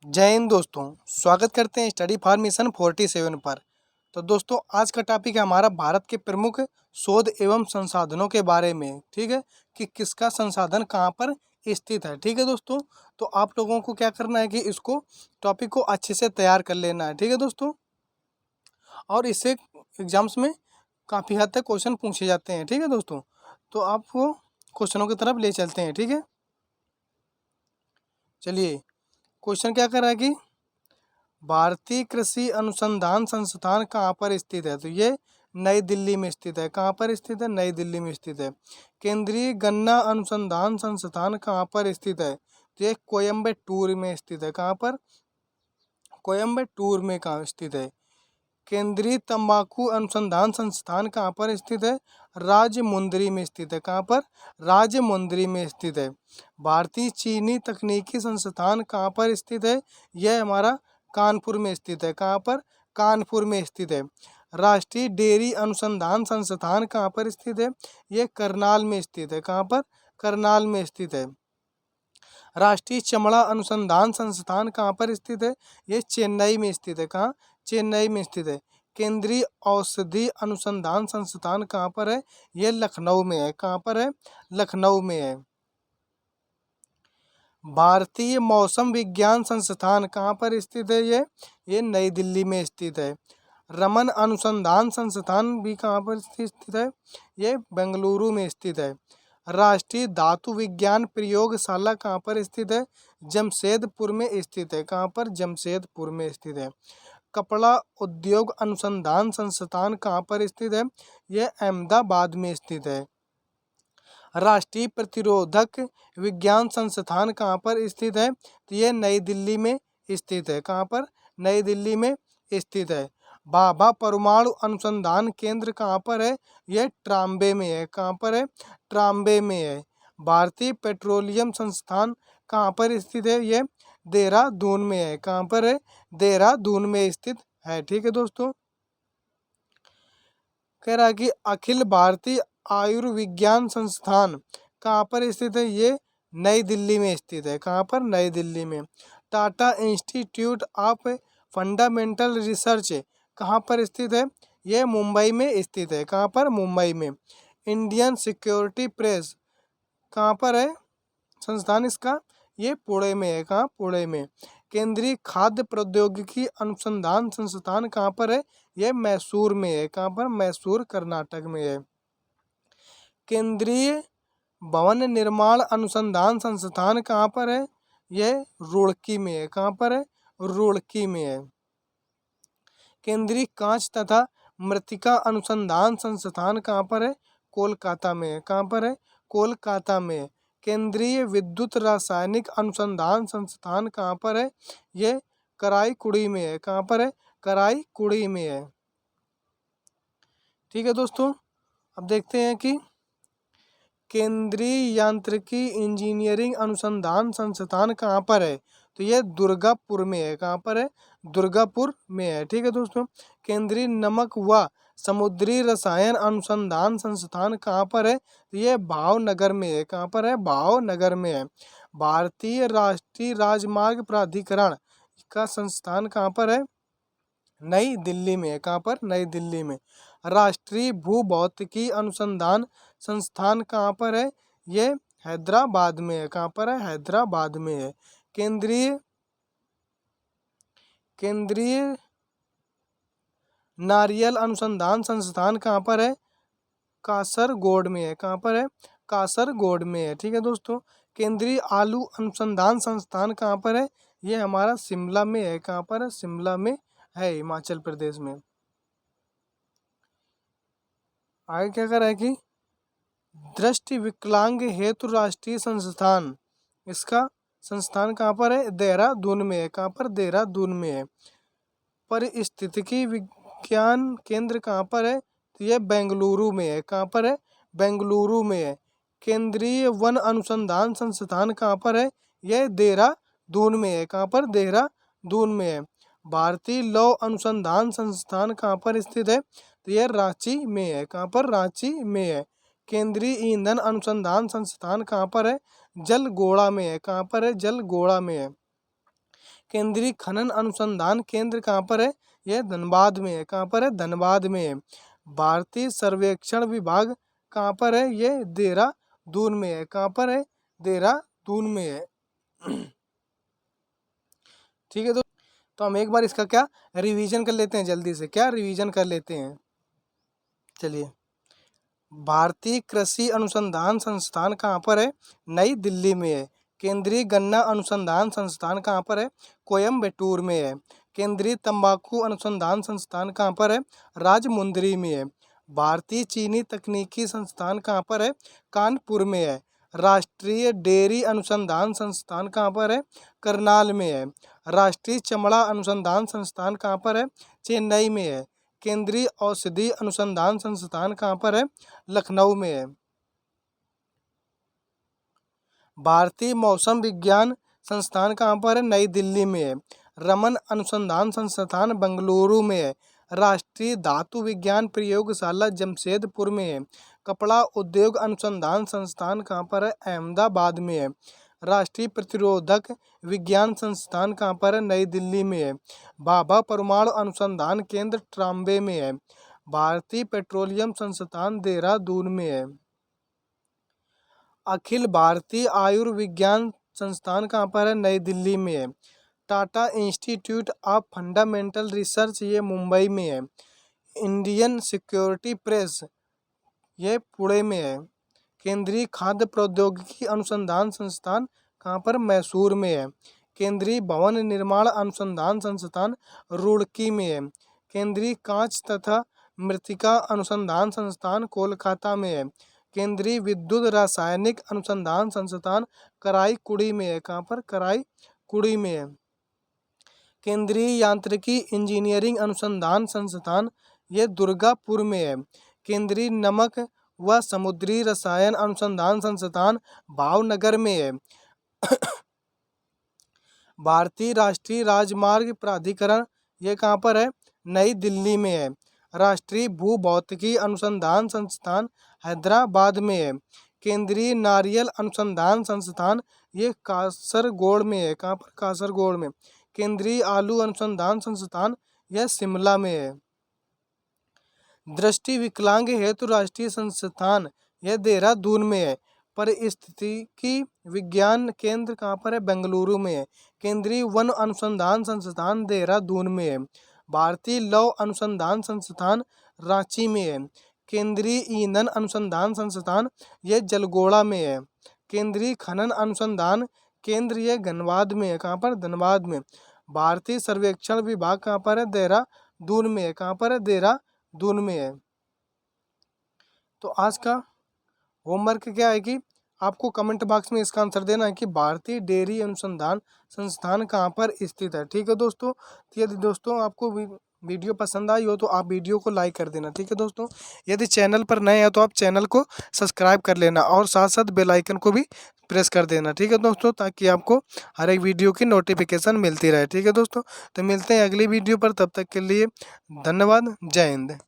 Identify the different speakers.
Speaker 1: जय हिंद दोस्तों। स्वागत करते हैं स्टडी फॉर्मेशन 47 पर। तो दोस्तों आज का टॉपिक है हमारा भारत के प्रमुख शोध एवं संसाधनों के बारे में। ठीक है कि किसका संसाधन कहाँ पर स्थित है। ठीक है दोस्तों, तो आप लोगों को क्या करना है कि इसको टॉपिक को अच्छे से तैयार कर लेना है। ठीक है दोस्तों, और इससे एग्जाम्स में काफ़ी हद तक क्वेश्चन पूछे जाते हैं। ठीक है दोस्तों, तो आपको क्वेश्चनों की तरफ ले चलते हैं। ठीक है, चलिए क्वेश्चन क्या कर रहा है कि भारतीय कृषि अनुसंधान संस्थान कहाँ पर स्थित है। तो ये नई दिल्ली में स्थित है। कहाँ पर स्थित है? नई दिल्ली में स्थित है। केंद्रीय गन्ना अनुसंधान संस्थान कहाँ पर स्थित है। तो ये कोयम्बटूर में स्थित है। कहाँ पर? कोयम्बटूर में कहाँ स्थित है। केंद्रीय तंबाकू अनुसंधान संस्थान कहाँ पर स्थित है? राजमुंदरी में स्थित है। कहाँ पर? राजमुंदरी में स्थित है। भारतीय चीनी तकनीकी संस्थान कहाँ पर स्थित है? यह हमारा कानपुर में स्थित है। कहाँ पर? कानपुर में स्थित है। राष्ट्रीय डेयरी अनुसंधान संस्थान कहाँ पर स्थित है? यह करनाल में स्थित है। कहाँ पर? करनाल में स्थित है। राष्ट्रीय चमड़ा अनुसंधान संस्थान कहाँ पर स्थित है? ये चेन्नई में स्थित है। कहाँ? चेन्नई में स्थित है। केंद्रीय औषधि अनुसंधान संस्थान कहाँ पर है? ये लखनऊ में है। कहाँ पर है? लखनऊ में है। भारतीय मौसम विज्ञान संस्थान कहाँ पर स्थित है? ये नई दिल्ली में स्थित है। रमन अनुसंधान संस्थान भी कहाँ पर स्थित है? ये बेंगलुरु में स्थित है। राष्ट्रीय धातु विज्ञान प्रयोगशाला कहाँ पर स्थित है? जमशेदपुर में स्थित है। कहाँ पर? जमशेदपुर में स्थित है। कपड़ा उद्योग अनुसंधान संस्थान कहाँ पर स्थित है? यह अहमदाबाद में स्थित है। राष्ट्रीय प्रतिरोधक विज्ञान संस्थान कहाँ पर स्थित है? तो ये नई दिल्ली में स्थित है। कहाँ पर? नई दिल्ली में स्थित है। भाभा परमाणु अनुसंधान केंद्र कहाँ पर है? यह ट्राम्बे में है। कहाँ पर है? ट्राम्बे में है। भारतीय पेट्रोलियम संस्थान कहाँ पर स्थित है? यह देहरादून में है। कहाँ पर है? देहरादून में स्थित है। ठीक है दोस्तों, कह रहा है कि अखिल भारतीय आयुर्विज्ञान संस्थान कहाँ पर स्थित है? ये नई दिल्ली में स्थित है। कहाँ पर? नई दिल्ली में। Tata institute of fundamental research कहाँ पर स्थित है? ये मुंबई में स्थित है। कहाँ पर? मुंबई में। इंडियन सिक्योरिटी प्रेस कहाँ पर है संस्थान इसका? ये पुणे में है। कहाँ? पुणे में। केंद्रीय खाद्य प्रौद्योगिकी अनुसंधान संस्थान कहाँ पर है? ये मैसूर में है। कहाँ पर? मैसूर कर्नाटक में है। केंद्रीय भवन निर्माण अनुसंधान संस्थान कहाँ पर है? यह रुड़की में है। कहाँ पर है? रुड़की में है। केंद्रीय कांच तथा मृत्तिका अनुसंधान संस्थान कहाँ पर है? कोलकाता में है। कहाँ पर है? कोलकाता में है। केंद्रीय विद्युत रासायनिक अनुसंधान संस्थान कहाँ पर है? ये कराईकुड़ी में है। कहाँ पर है? कराईकुड़ी में है। ठीक है दोस्तों, अब देखते हैं कि केंद्रीय यांत्रिकी इंजीनियरिंग अनुसंधान संस्थान कहाँ पर है। तो ये दुर्गापुर में है। कहाँ पर है? दुर्गापुर में है। ठीक है दोस्तों, केंद्रीय नमक व समुद्री रसायन अनुसंधान संस्थान कहाँ पर है? तो ये भावनगर में है। कहाँ पर है? भावनगर में है। भारतीय राष्ट्रीय राजमार्ग प्राधिकरण का संस्थान कहाँ पर है? नई दिल्ली में है। कहाँ पर? नई दिल्ली में। राष्ट्रीय भूभौतिकी अनुसंधान संस्थान कहाँ पर है? ये हैदराबाद में है। कहाँ पर है? हैदराबाद में है। केंद्रीय नारियल अनुसंधान संस्थान कहाँ पर है? कासरगोड में है। कहाँ पर है? कासरगोड में है। ठीक है दोस्तों, केंद्रीय आलू अनुसंधान संस्थान कहाँ पर है? ये हमारा शिमला में है। कहाँ पर है? शिमला में है, हिमाचल प्रदेश में। आगे क्या कर रहा है कि दृष्टि विकलांग हेतु राष्ट्रीय संस्थान, इसका संस्थान कहाँ पर है? देहरादून में है। कहाँ पर? देहरादून में है। परिस्थितिकी विज्ञान केंद्र कहाँ पर है? तो ये बेंगलुरु में है। कहाँ पर है? बेंगलुरु में है। केंद्रीय वन अनुसंधान संस्थान कहाँ पर है? यह देहरादून में है। कहाँ पर? देहरादून में है। भारतीय लौह अनुसंधान संस्थान कहाँ पर स्थित है? तो यह रांची में है। कहाँ पर? रांची में है। केंद्रीय ईंधन अनुसंधान संस्थान कहाँ पर है? जलगोड़ा में है। कहाँ पर है? जलगोड़ा में है। केंद्रीय खनन अनुसंधान केंद्र कहाँ पर है? ये धनबाद में है। कहाँ पर है? धनबाद में है। भारतीय सर्वेक्षण विभाग कहाँ पर है? ये देहरादून में है। कहाँ पर है? देहरादून में है। ठीक है तो हम एक बार इसका क्या रिवीजन कर लेते हैं, जल्दी से क्या रिवीजन कर लेते हैं। चलिए, भारतीय कृषि अनुसंधान संस्थान कहाँ पर है? नई दिल्ली में है। केंद्रीय गन्ना अनुसंधान संस्थान कहाँ पर है? कोयम्बटूर में है। केंद्रीय तंबाकू अनुसंधान संस्थान कहाँ पर है? राजमुंदरी में है। भारतीय चीनी तकनीकी संस्थान कहाँ पर है? कानपुर में है। राष्ट्रीय डेयरी अनुसंधान संस्थान कहाँ पर है? करनाल में है। राष्ट्रीय चमड़ा अनुसंधान संस्थान कहाँ पर है? चेन्नई में है। केंद्रीय औषधि अनुसंधान संस्थान कहाँ पर है? लखनऊ में है। भारतीय मौसम विज्ञान संस्थान कहाँ पर है? नई दिल्ली में है। रमन अनुसंधान संस्थान बेंगलुरु में है। राष्ट्रीय धातु विज्ञान प्रयोगशाला जमशेदपुर में है। कपड़ा उद्योग अनुसंधान संस्थान कहाँ पर है? अहमदाबाद में है। राष्ट्रीय प्रतिरोधक विज्ञान संस्थान कहाँ पर है? नई दिल्ली में है। भाभा परमाणु अनुसंधान केंद्र ट्राम्बे में है। भारतीय पेट्रोलियम संस्थान देहरादून में है। अखिल भारतीय आयुर्विज्ञान संस्थान कहाँ पर है? नई दिल्ली में है। Tata institute of fundamental research ये मुंबई में है। इंडियन सिक्योरिटी प्रेस ये पुणे में है। केंद्रीय खाद्य प्रौद्योगिकी अनुसंधान संस्थान कहाँ पर? मैसूर में है। केंद्रीय भवन निर्माण अनुसंधान संस्थान रुड़की में है। केंद्रीय कांच तथा मृत्तिका अनुसंधान संस्थान कोलकाता में है। केंद्रीय विद्युत रासायनिक अनुसंधान संस्थान कराईकुड़ी में है। कहाँ पर? कराईकुड़ी में है। केंद्रीय यांत्रिकी इंजीनियरिंग अनुसंधान संस्थान ये दुर्गापुर में है। केंद्रीय नमक व समुद्री रसायन अनुसंधान संस्थान भावनगर में है। भारतीय राष्ट्रीय राजमार्ग प्राधिकरण ये कहाँ पर है? नई दिल्ली में है। राष्ट्रीय भूभौतिकी अनुसंधान संस्थान हैदराबाद में है। केंद्रीय नारियल अनुसंधान संस्थान ये कासरगोड में है। कहाँ पर? कासरगोड में। केंद्रीय आलू अनुसंधान संस्थान यह शिमला में है। दृष्टि विकलांग हेतु राष्ट्रीय संस्थान यह देहरादून में है। परिस्थितिकी विज्ञान केंद्र कहाँ पर है? बेंगलुरु में है। केंद्रीय वन अनुसंधान संस्थान देहरादून में है। भारतीय लौह अनुसंधान संस्थान रांची में है। केंद्रीय ईंधन अनुसंधान संस्थान यह जलगोड़ा में है। केंद्रीय खनन अनुसंधान केंद्र यह धनबाद में है। कहाँ पर? धनबाद में। भारतीय सर्वेक्षण विभाग कहाँ पर है? देहरादून में है। कहाँ पर है? देहरादून में है। तो आज का होमवर्क क्या है कि आपको कमेंट बॉक्स में इसका आंसर देना है कि भारतीय डेयरी अनुसंधान संस्थान कहाँ पर स्थित है। ठीक है दोस्तों, तो यदि दोस्तों आपको वीडियो पसंद आई हो तो आप वीडियो को लाइक कर देना। ठीक है दोस्तों, यदि चैनल पर नए हैं तो आप चैनल को सब्सक्राइब कर लेना और साथ साथ बेल आइकन को भी प्रेस कर देना। ठीक है दोस्तों, ताकि आपको हर एक वीडियो की नोटिफिकेशन मिलती रहे। ठीक है दोस्तों, तो मिलते हैं अगली वीडियो पर, तब तक के लिए धन्यवाद। जय हिंद।